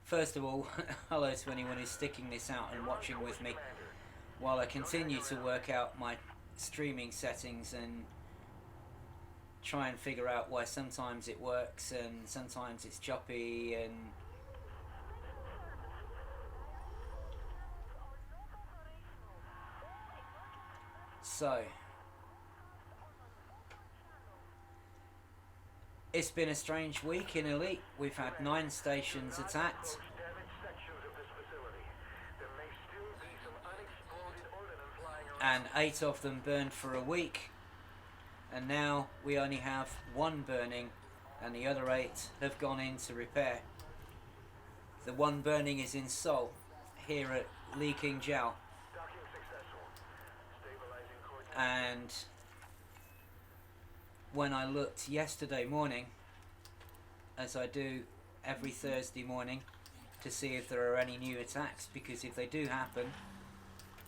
First of all, hello to anyone who's sticking this out and watching with me while I continue to work out my streaming settings and try and figure out why sometimes it works and sometimes it's choppy. And so it's been a strange week in Elite. We've had 9 stations attacked, and 8 of them burned for a week, and now we only have 1 burning and the other 8 have gone into repair. The 1 burning is in Seoul, here at Leaking Jiao, and when I looked yesterday morning, as I do every Thursday morning, to see if there are any new attacks, because if they do happen,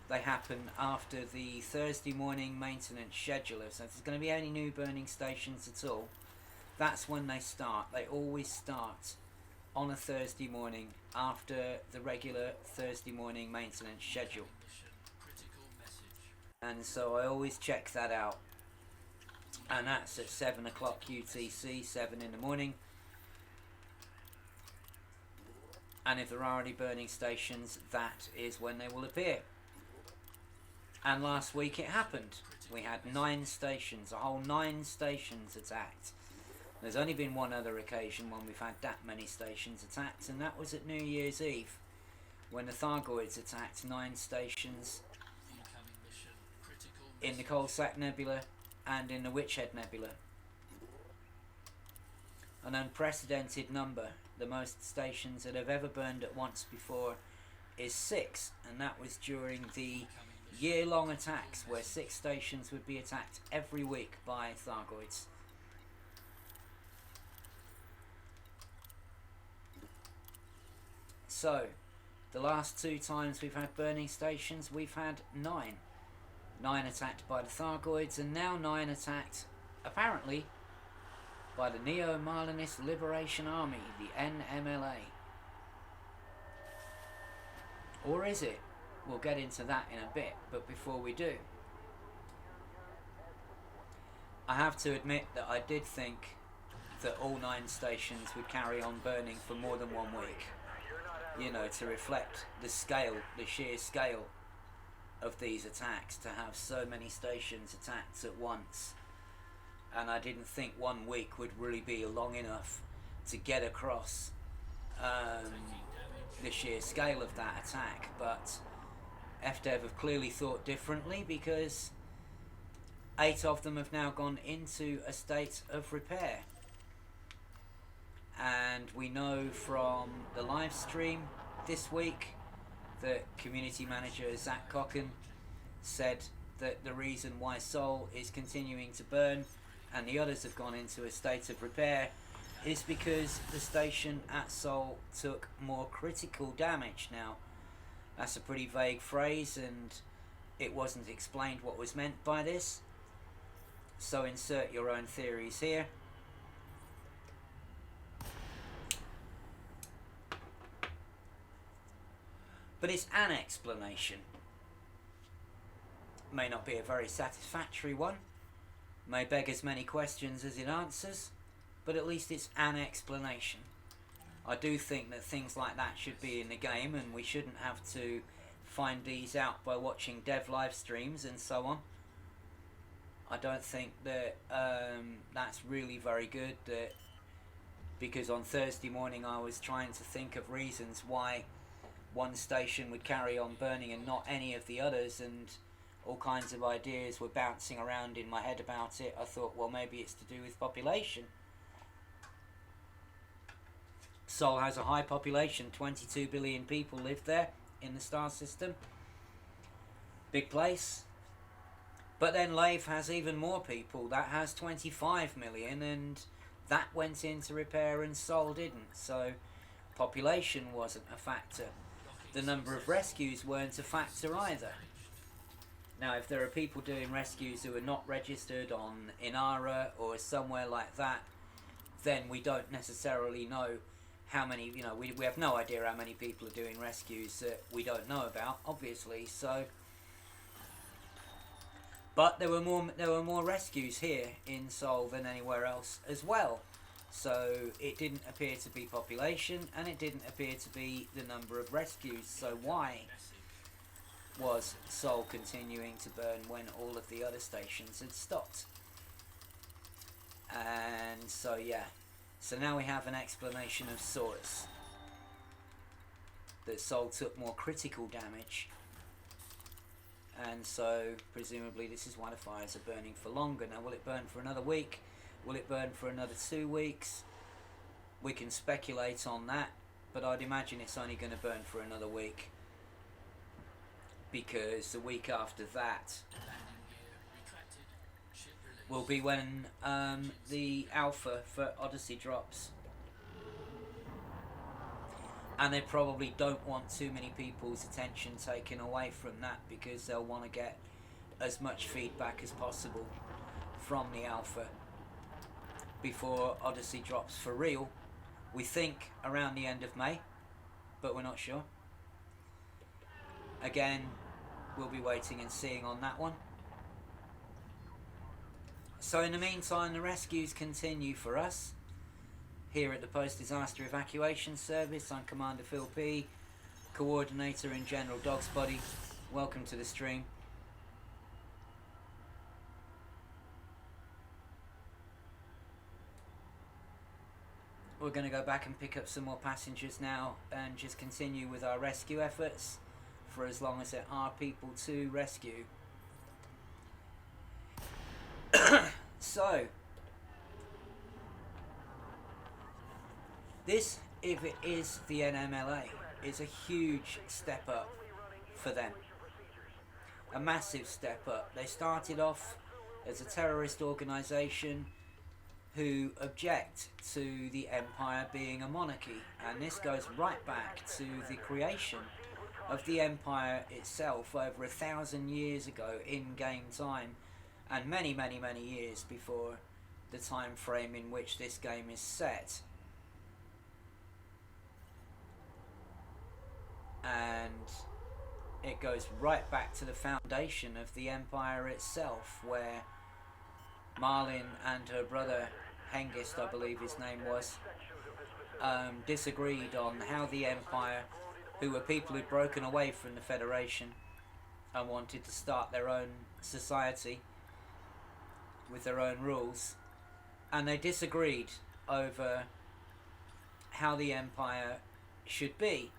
they happen after the Thursday morning maintenance schedule. So if there's going to be any new burning stations at all, that's when they start. They always start on a Thursday morning after the regular Thursday morning maintenance schedule. And so I always check that out. And that's at 7 o'clock UTC, 7 in the morning. And if there are any burning stations, that is when they will appear. And last week it happened. We had 9 stations, a whole 9 stations attacked. There's only been one other occasion when we've had that many stations attacked, and that was at New Year's Eve, when the Thargoids attacked 9 stations in the Coalsack Nebula and in the Witchhead Nebula. An unprecedented number. The most stations that have ever burned at once before is 6, and that was during the year-long attacks where 6 stations would be attacked every week by Thargoids. So, the last 2 times we've had burning stations, we've had 9. 9 attacked by the Thargoids, and now 9 attacked, apparently, by the Neo-Marlinist Liberation Army, the NMLA. Or is it? We'll get into that in a bit, but before we do, I have to admit that I did think that all 9 stations would carry on burning for more than 1 week. You know, to reflect the scale, the sheer scale of these attacks, to have so many stations attacked at once. And I didn't think 1 week would really be long enough to get across the sheer scale of that attack, but FDev have clearly thought differently, because 8 of them have now gone into a state of repair. And we know from the live stream this week that community manager Zach Cocken said that the reason why Seoul is continuing to burn and the others have gone into a state of repair is because the station at Seoul took more critical damage. Now, that's a pretty vague phrase, and it wasn't explained what was meant by this, so insert your own theories here. But it's an explanation. May not be a very satisfactory one, may beg as many questions as it answers, but at least it's an explanation. I do think that things like that should be in the game, and we shouldn't have to find these out by watching dev live streams and so on. I don't think that that's really very good, because on Thursday morning I was trying to think of reasons why 1 station would carry on burning and not any of the others, and all kinds of ideas were bouncing around in my head about it. I thought, well, maybe it's to do with population. Seoul has a high population, 22 billion people live there in the star system. Big place. But then Lave has even more people. That has 25 million, and that went into repair and Seoul didn't. So population wasn't a factor. The number of rescues weren't a factor either. Now, if there are people doing rescues who are not registered on Inara or somewhere like that, then we don't necessarily know how many, we have no idea how many people are doing rescues that we don't know about, obviously. So, but there were more rescues here in Seoul than anywhere else as well. So it didn't appear to be population, and it didn't appear to be the number of rescues. So why was Seoul continuing to burn when all of the other stations had stopped? And so yeah, so now we have an explanation of sorts. That Seoul took more critical damage, and so presumably this is why the fires are burning for longer. Now, will it burn for another week? Will it burn for another 2 weeks? We can speculate on that, but I'd imagine it's only going to burn for another week, because the week after that will be when the alpha for Odyssey drops. And they probably don't want too many people's attention taken away from that, because they'll want to get as much feedback as possible from the alpha before Odyssey drops for real. We think around the end of May, but we're not sure. Again, we'll be waiting and seeing on that one. So in the meantime, the rescues continue for us here at the Post-Disaster Evacuation Service. I'm Commander Phil P, Coordinator and General Dog's Body. Welcome to the stream. We're going to go back and pick up some more passengers now and just continue with our rescue efforts for as long as there are people to rescue. So, this, if it is the NMLA, is a huge step up for them. A massive step up. They started off as a terrorist organisation who object to the empire being a monarchy, and this goes right back to the creation of the empire itself over 1,000 years ago in game time, and many years before the time frame in which this game is set. And it goes right back to the foundation of the empire itself, where Marlin and her brother Hengist, I believe his name was, disagreed on how the empire, who were people who'd broken away from the Federation and wanted to start their own society with their own rules, and they disagreed over how the empire should be.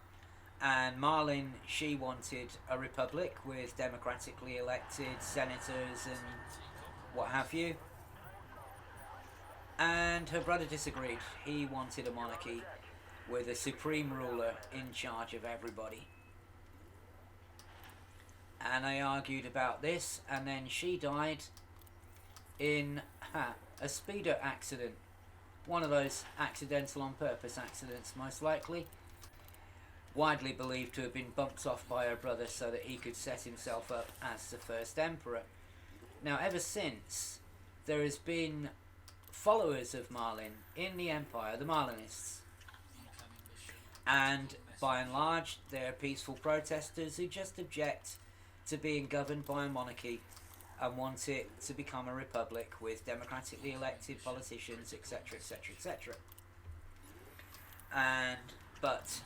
And Marlin, she wanted a republic with democratically elected senators and what have you. And her brother disagreed. He wanted a monarchy with a supreme ruler in charge of everybody. And they argued about this, and then she died in a speeder accident. One of those accidental on purpose accidents, most likely. Widely believed to have been bumped off by her brother so that he could set himself up as the first emperor. Now, ever since, there has been followers of Marlin in the empire, the Marlinists, and by and large they're peaceful protesters who just object to being governed by a monarchy and want it to become a republic with democratically elected politicians, etc, etc, etc. But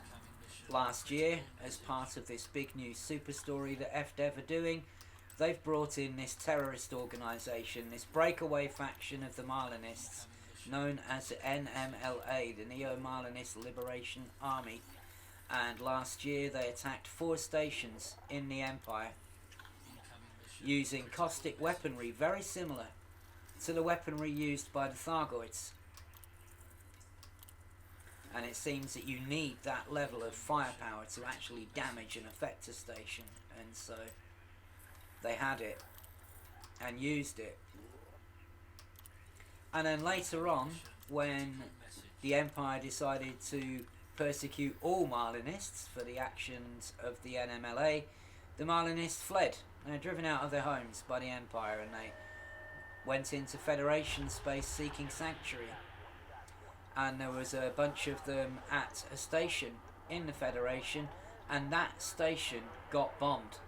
last year, as part of this big new super story that FDev are doing, they've brought in this terrorist organisation, this breakaway faction of the Marlinists, known as the NMLA, the Neo-Marlinist Liberation Army. And last year they attacked 4 stations in the Empire, using caustic weaponry very similar to the weaponry used by the Thargoids. And it seems that you need that level of firepower to actually damage and affect a station, and so they had it and used it. And then later on, when the Empire decided to persecute all Marlinists for the actions of the NMLA, the Marlinists fled. They were driven out of their homes by the Empire, and they went into Federation space seeking sanctuary. and there was a bunch of them at a station in the Federation, and that station got bombed.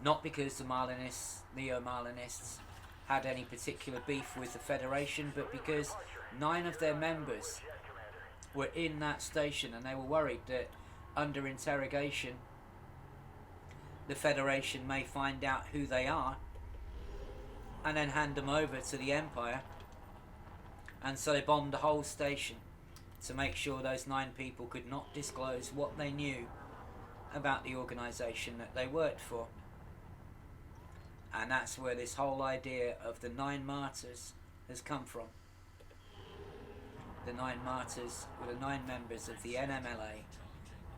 Not because the Marlinists, Neo-Marlinists, had any particular beef with the Federation, but because 9 of their members were in that station, and they were worried that under interrogation the Federation may find out who they are and then hand them over to the Empire. And so they bombed the whole station to make sure those 9 people could not disclose what they knew about the organisation that they worked for. And that's where this whole idea of the 9 martyrs has come from. The 9 martyrs were the 9 members of the NMLA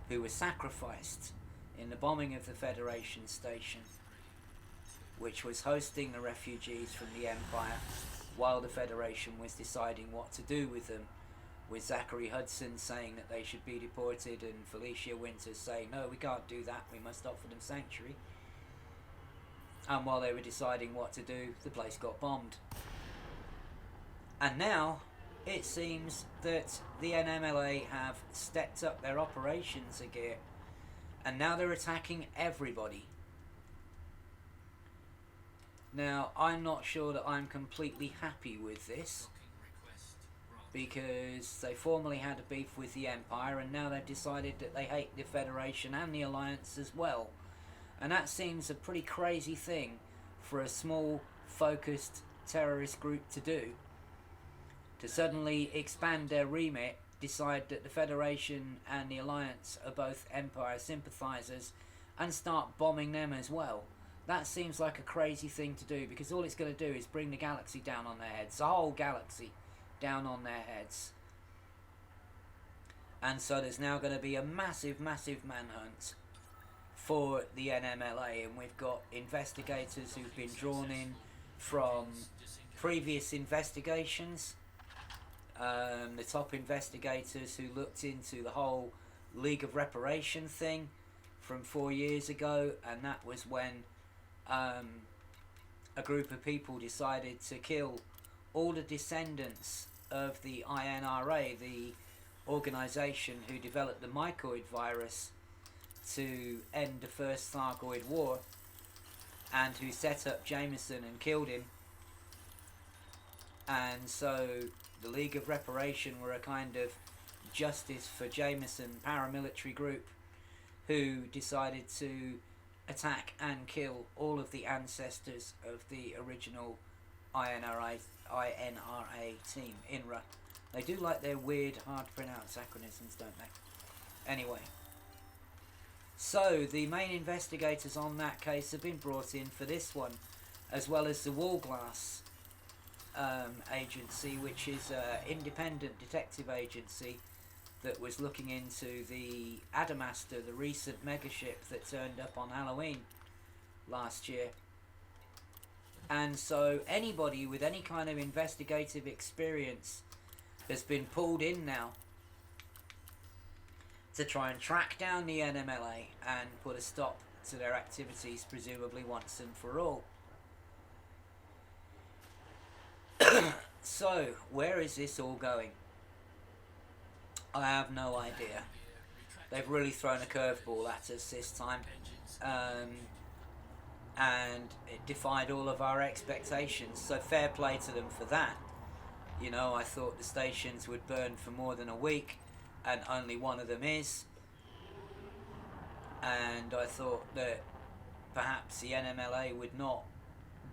who were sacrificed in the bombing of the Federation station, which was hosting the refugees from the Empire while the Federation was deciding what to do with them, with Zachary Hudson saying that they should be deported and Felicia Winters saying, no, we can't do that, we must offer them sanctuary. And while they were deciding what to do, the place got bombed. And now it seems that the NMLA have stepped up their operations again, and now they're attacking everybody. Now, I'm not sure that I'm completely happy with this, because they formerly had a beef with the Empire, and now they've decided that they hate the Federation and the Alliance as well. And that seems a pretty crazy thing for a small, focused terrorist group to do. To suddenly expand their remit, decide that the Federation and the Alliance are both Empire sympathisers, and start bombing them as well. That seems like a crazy thing to do, because all it's going to do is bring the galaxy down on their heads, the whole galaxy down on their heads. And so there's now going to be a massive, massive manhunt for the NMLA, and we've got investigators who've been drawn in from previous investigations. The top investigators who looked into the whole League of Reparation thing from 4 years ago, and that was when a group of people decided to kill all the descendants of the INRA, the organisation who developed the mycoid virus to end the First Thargoid War, and who set up Jameson and killed him. And so the League of Reparation were a kind of justice for Jameson paramilitary group who decided to attack and kill all of the ancestors of the original INRA team, INRA. They do like their weird, hard to pronounce acronyms, don't they? Anyway. So, the main investigators on that case have been brought in for this one, as well as the Wallglass agency, which is an independent detective agency that was looking into the Adamastor, the recent megaship that turned up on Halloween last year. And so anybody with any kind of investigative experience has been pulled in now to try and track down the NMLA and put a stop to their activities, presumably once and for all. So, where is this all going? I have no idea. They've really thrown a curveball at us this time. And it defied all of our expectations, so fair play to them for that. You know, I thought the stations would burn for more than a week, and only one of them is. And I thought that perhaps the NMLA would not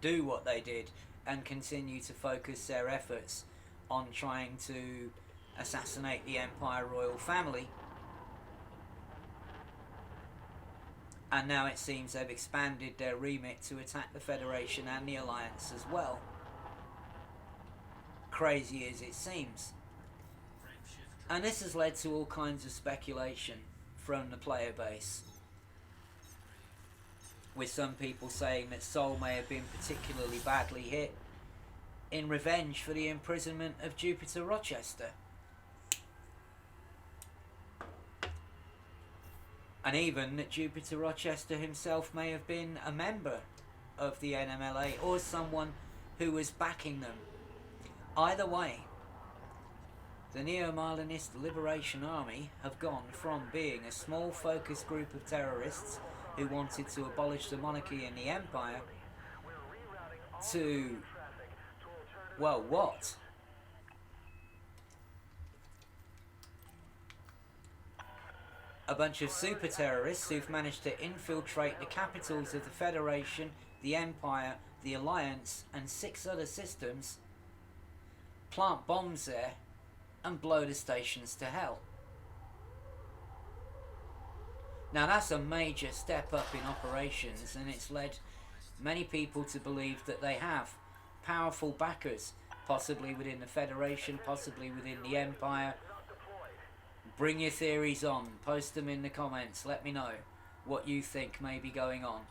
do what they did and continue to focus their efforts on trying to assassinate the Empire royal family. And now it seems they've expanded their remit to attack the Federation and the Alliance as well. Crazy as it seems. And this has led to all kinds of speculation from the player base, with some people saying that Sol may have been particularly badly hit in revenge for the imprisonment of Jupiter Rochester. And even that Jupiter Rochester himself may have been a member of the NMLA or someone who was backing them. Either way, The Neo-Malinist Liberation Army have gone from being a small focused group of terrorists who wanted to abolish the monarchy and the empire to, well, what? A bunch of super terrorists who've managed to infiltrate the capitals of the Federation, the Empire, the Alliance, and 6 other systems, plant bombs there, and blow the stations to hell. Now that's a major step up in operations, and it's led many people to believe that they have powerful backers, possibly within the Federation, possibly within the Empire. Bring your theories on, post them in the comments, let me know what you think may be going on,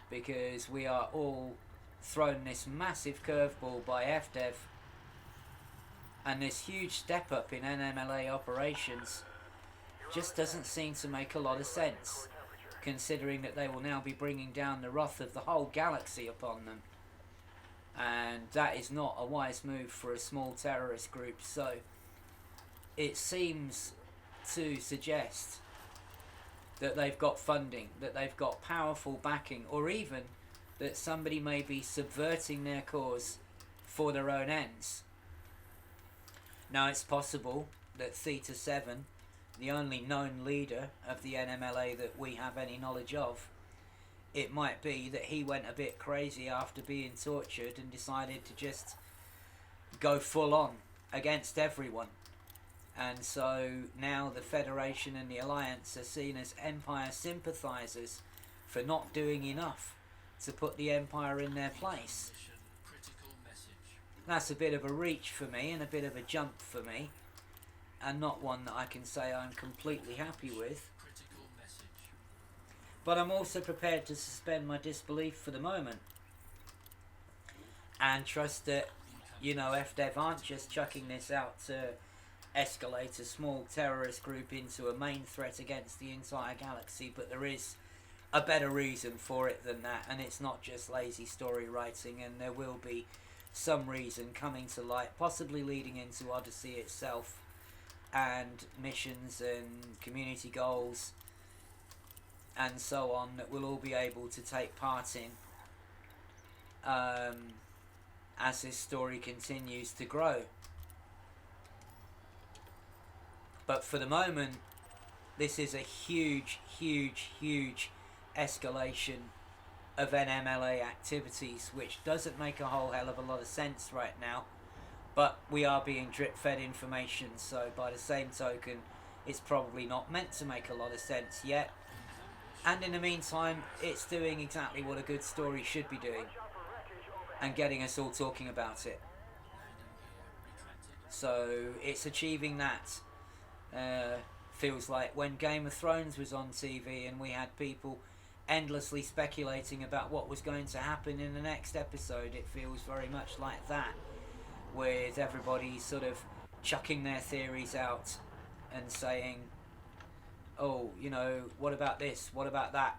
because we are all thrown this massive curveball by FDev, and this huge step up in NMLA operations just doesn't seem to make a lot of sense, considering that they will now be bringing down the wrath of the whole galaxy upon them, and that is not a wise move for a small terrorist group. So it seems to suggest that they've got funding, that they've got powerful backing, or even that somebody may be subverting their cause for their own ends. Now it's possible that Theta 7, the only known leader of the NMLA that we have any knowledge of, it might be that he went a bit crazy after being tortured and decided to just go full on against everyone. And so now the Federation and the Alliance are seen as Empire sympathisers for not doing enough to put the Empire in their place. That's a bit of a reach for me and a bit of a jump for me, and not one that I can say I'm completely happy with. But I'm also prepared to suspend my disbelief for the moment and trust that, you know, FDev aren't just chucking this out to escalate a small terrorist group into a main threat against the entire galaxy, but there is a better reason for it than that, and it's not just lazy story writing, and there will be some reason coming to light, possibly leading into Odyssey itself, and missions and community goals and so on, that we'll all be able to take part in as this story continues to grow. But for the moment, this is a huge, huge, huge escalation of NMLA activities, which doesn't make a whole hell of a lot of sense right now, but we are being drip fed information, so by the same token it's probably not meant to make a lot of sense yet, and in the meantime it's doing exactly what a good story should be doing, and getting us all talking about it. So it's achieving that. Feels like when Game of Thrones was on TV and we had people endlessly speculating about what was going to happen in the next episode, it feels very much like that, with everybody sort of chucking their theories out and saying, oh, you know, what about this, what about that?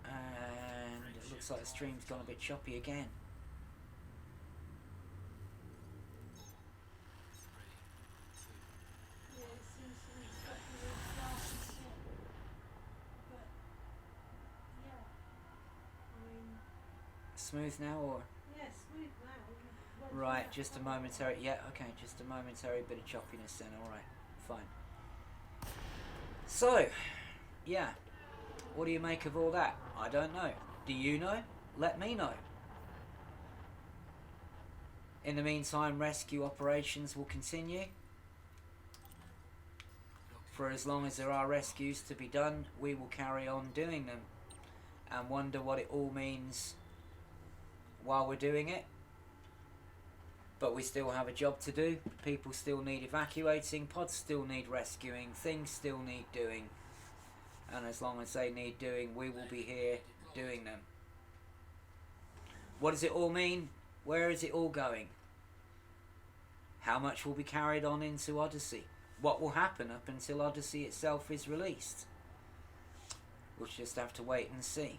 And it looks like the stream's gone a bit choppy again. Smooth now, or? Yeah, smooth now. Right, just a momentary, yeah, okay, just a momentary bit of choppiness then, alright, fine. So, yeah, what do you make of all that? I don't know. Do you know? Let me know. In the meantime, rescue operations will continue. For as long as there are rescues to be done, we will carry on doing them and wonder what it all means while we're doing it. But we still have a job to do. People still need evacuating, pods still need rescuing, things still need doing, and as long as they need doing, we will be here doing them. What does it all mean? Where is it all going? How much will be carried on into Odyssey? What will happen up until Odyssey itself is released? We'll just have to wait and see.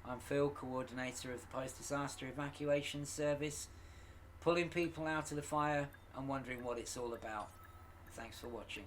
I'm Phil, coordinator of the post-disaster evacuation service, pulling people out of the fire and wondering what it's all about. Thanks for watching.